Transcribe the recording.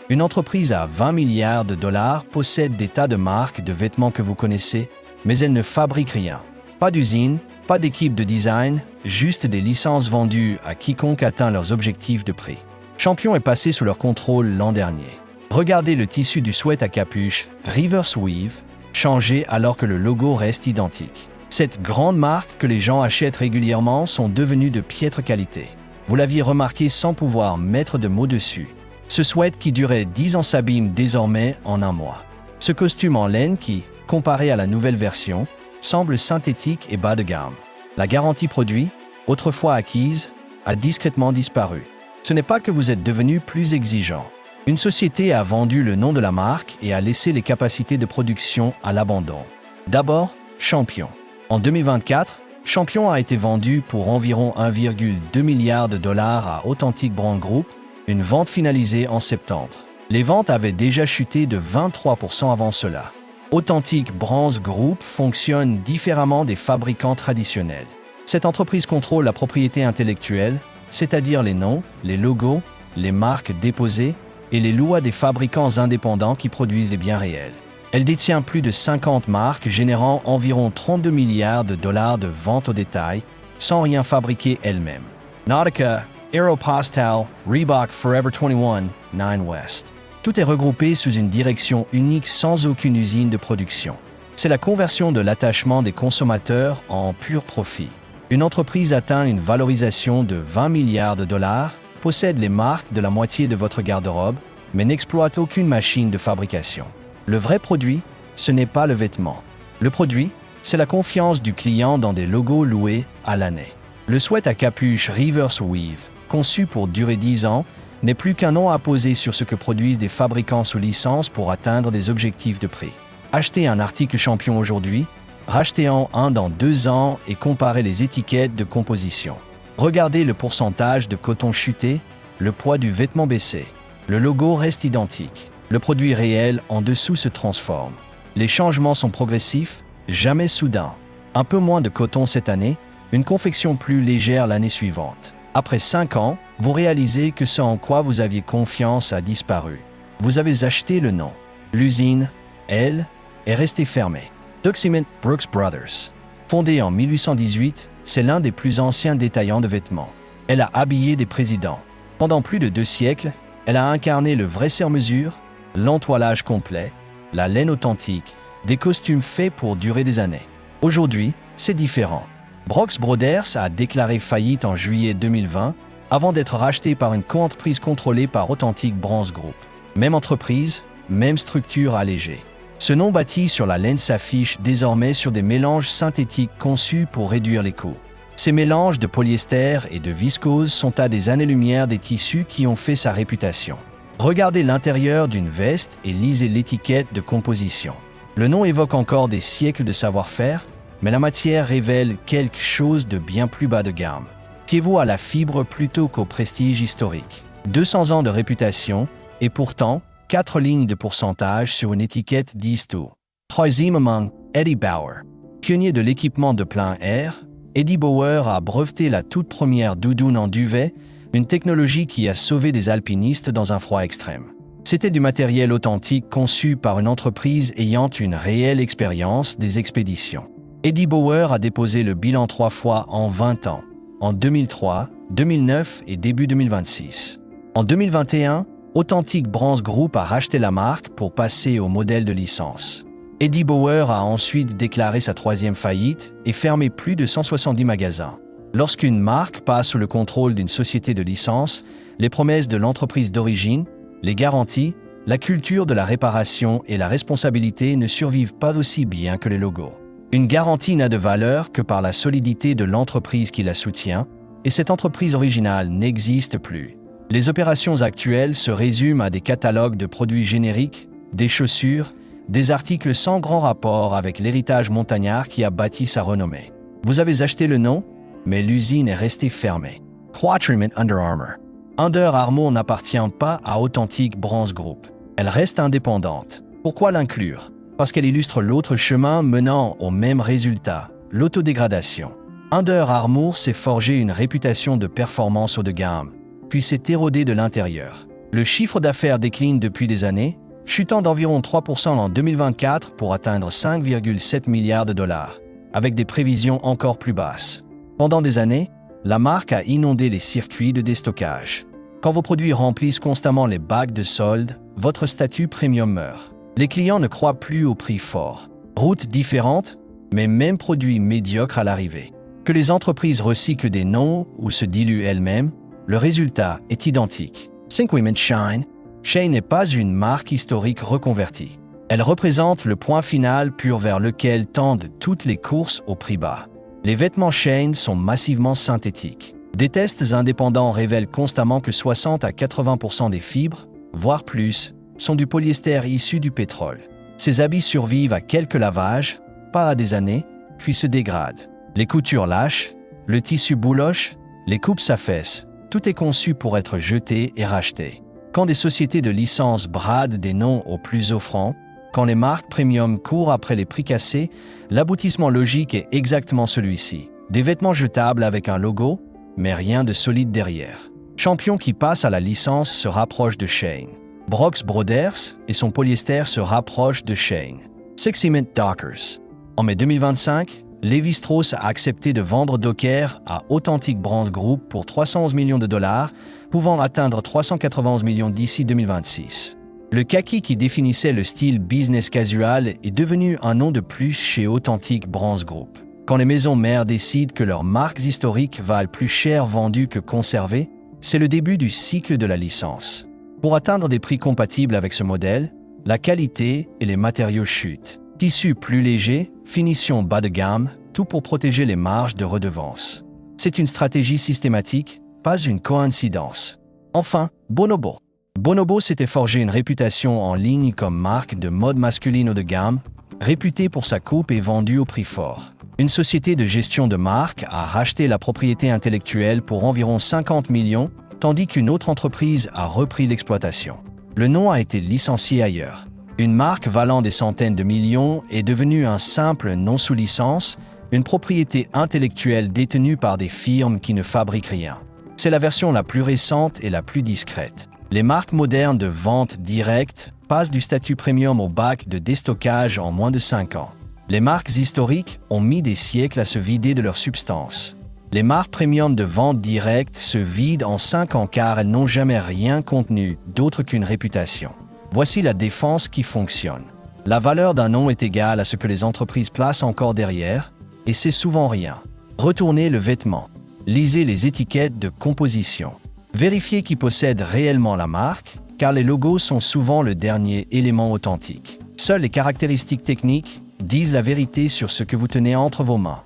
Une entreprise à 20 milliards de dollars possède des tas de marques de vêtements que vous connaissez, mais elle ne fabrique rien. Pas d'usine, pas d'équipe de design, juste des licences vendues à quiconque atteint leurs objectifs de prix. Champion est passé sous leur contrôle l'an dernier. Regardez le tissu du sweat à capuche Reverse Weave, changé alors que le logo reste identique. Cette grande marque que les gens achètent régulièrement sont devenues de piètre qualité. Vous l'aviez remarqué sans pouvoir mettre de mots dessus. Ce sweat qui durait 10 ans s'abîme désormais en un mois. Ce costume en laine qui, comparé à la nouvelle version, semble synthétique et bas de gamme. La garantie produit, autrefois acquise, a discrètement disparu. Ce n'est pas que vous êtes devenu plus exigeant. Une société a vendu le nom de la marque et a laissé les capacités de production à l'abandon. D'abord, Champion. En 2024, Champion a été vendu pour environ 1,2 milliard de dollars à Authentic Brands Group, une vente finalisée en septembre. Les ventes avaient déjà chuté de 23% avant cela. Authentic Brands Group fonctionne différemment des fabricants traditionnels. Cette entreprise contrôle la propriété intellectuelle, c'est-à-dire les noms, les logos, les marques déposées et les lois des fabricants indépendants qui produisent des biens réels. Elle détient plus de 50 marques générant environ 32 milliards de dollars de ventes au détail, sans rien fabriquer elle-même. Nautica, Aeropostale, Reebok Forever 21, Nine West. Tout est regroupé sous une direction unique sans aucune usine de production. C'est la conversion de l'attachement des consommateurs en pur profit. Une entreprise atteint une valorisation de 20 milliards de dollars, possède les marques de la moitié de votre garde-robe, mais n'exploite aucune machine de fabrication. Le vrai produit, ce n'est pas le vêtement. Le produit, c'est la confiance du client dans des logos loués à l'année. Le sweat à capuche Reverse Weave, conçu pour durer 10 ans, n'est plus qu'un nom apposé sur ce que produisent des fabricants sous licence pour atteindre des objectifs de prix. Achetez un article Champion aujourd'hui, rachetez-en un dans 2 ans et comparez les étiquettes de composition. Regardez le pourcentage de coton chuté, le poids du vêtement baissé. Le logo reste identique. Le produit réel en dessous se transforme. Les changements sont progressifs, jamais soudains. Un peu moins de coton cette année, une confection plus légère l'année suivante. Après 5 ans, vous réalisez que ce en quoi vous aviez confiance a disparu. Vous avez acheté le nom. L'usine, elle, est restée fermée. Doximent Brooks Brothers. Fondée en 1818, c'est l'un des plus anciens détaillants de vêtements. Elle a habillé des présidents. Pendant plus de 2 siècles, elle a incarné le vrai sur-mesure, l'entoilage complet, la laine authentique, des costumes faits pour durer des années. Aujourd'hui, c'est différent. Brooks Brothers a déclaré faillite en juillet 2020 avant d'être racheté par une coentreprise contrôlée par Authentic Brands Group. Même entreprise, même structure allégée. Ce nom bâti sur la laine s'affiche désormais sur des mélanges synthétiques conçus pour réduire les coûts. Ces mélanges de polyester et de viscose sont à des années-lumière des tissus qui ont fait sa réputation. Regardez l'intérieur d'une veste et lisez l'étiquette de composition. Le nom évoque encore des siècles de savoir-faire, mais la matière révèle quelque chose de bien plus bas de gamme. Fiez-vous à la fibre plutôt qu'au prestige historique. 200 ans de réputation, et pourtant, 4 lignes de pourcentage sur une étiquette disent tout. Troisièmement, Eddie Bauer. Pionnier de l'équipement de plein air, Eddie Bauer a breveté la toute première doudoune en duvet, une technologie qui a sauvé des alpinistes dans un froid extrême. C'était du matériel authentique conçu par une entreprise ayant une réelle expérience des expéditions. Eddie Bauer a déposé le bilan 3 fois en 20 ans, en 2003, 2009 et début 2026. En 2021, Authentic Brands Group a racheté la marque pour passer au modèle de licence. Eddie Bauer a ensuite déclaré sa 3e faillite et fermé plus de 170 magasins. Lorsqu'une marque passe sous le contrôle d'une société de licence, les promesses de l'entreprise d'origine, les garanties, la culture de la réparation et la responsabilité ne survivent pas aussi bien que les logos. Une garantie n'a de valeur que par la solidité de l'entreprise qui la soutient, et cette entreprise originale n'existe plus. Les opérations actuelles se résument à des catalogues de produits génériques, des chaussures, des articles sans grand rapport avec l'héritage montagnard qui a bâti sa renommée. Vous avez acheté le nom, mais l'usine est restée fermée. Quatriment Under Armour. Under Armour n'appartient pas à Authentic Brands Group. Elle reste indépendante. Pourquoi l'inclure? Parce qu'elle illustre l'autre chemin menant au même résultat, l'autodégradation. Under Armour s'est forgé une réputation de performance haut de gamme, puis s'est érodé de l'intérieur. Le chiffre d'affaires décline depuis des années, chutant d'environ 3% en 2024 pour atteindre 5,7 milliards de dollars, avec des prévisions encore plus basses. Pendant des années, la marque a inondé les circuits de déstockage. Quand vos produits remplissent constamment les bacs de solde, votre statut premium meurt. Les clients ne croient plus au prix fort. Routes différentes, mais même produits médiocres à l'arrivée. Que les entreprises recyclent des noms ou se diluent elles-mêmes, le résultat est identique. 5 Women Shine. Shane n'est pas une marque historique reconvertie. Elle représente le point final pur vers lequel tendent toutes les courses au prix bas. Les vêtements Shane sont massivement synthétiques. Des tests indépendants révèlent constamment que 60 à 80% des fibres, voire plus, sont du polyester issu du pétrole. Ces habits survivent à quelques lavages, pas à des années, puis se dégradent. Les coutures lâchent, le tissu bouloche, les coupes s'affaissent. Tout est conçu pour être jeté et racheté. Quand des sociétés de licence bradent des noms aux plus offrants, quand les marques premium courent après les prix cassés, l'aboutissement logique est exactement celui-ci. Des vêtements jetables avec un logo, mais rien de solide derrière. Champion qui passe à la licence se rapproche de Shane. Brooks Brothers et son polyester se rapprochent de Shane. Sexy Mint Dockers. En mai 2025, Lévi-Strauss a accepté de vendre Docker à Authentic Brands Group pour 311 millions de dollars, pouvant atteindre 391 millions d'ici 2026. Le kaki qui définissait le style business casual est devenu un nom de plus chez Authentic Brands Group. Quand les maisons mères décident que leurs marques historiques valent plus cher vendues que conservées, c'est le début du cycle de la licence. Pour atteindre des prix compatibles avec ce modèle, la qualité et les matériaux chutent. Tissus plus légers, finition bas de gamme, tout pour protéger les marges de redevance. C'est une stratégie systématique, pas une coïncidence. Enfin, Bonobo. Bonobo s'était forgé une réputation en ligne comme marque de mode masculine haut de gamme, réputée pour sa coupe et vendue au prix fort. Une société de gestion de marque a racheté la propriété intellectuelle pour environ 50 millions, tandis qu'une autre entreprise a repris l'exploitation. Le nom a été licencié ailleurs. Une marque valant des centaines de millions est devenue un simple nom sous licence, une propriété intellectuelle détenue par des firmes qui ne fabriquent rien. C'est la version la plus récente et la plus discrète. Les marques modernes de vente directe passent du statut premium au bac de déstockage en moins de 5 ans. Les marques historiques ont mis des siècles à se vider de leur substance. Les marques premium de vente directe se vident en 5 ans car elles n'ont jamais rien contenu d'autre qu'une réputation. Voici la défense qui fonctionne. La valeur d'un nom est égale à ce que les entreprises placent encore derrière, et c'est souvent rien. Retournez le vêtement. Lisez les étiquettes de composition. Vérifiez qui possède réellement la marque, car les logos sont souvent le dernier élément authentique. Seules les caractéristiques techniques disent la vérité sur ce que vous tenez entre vos mains.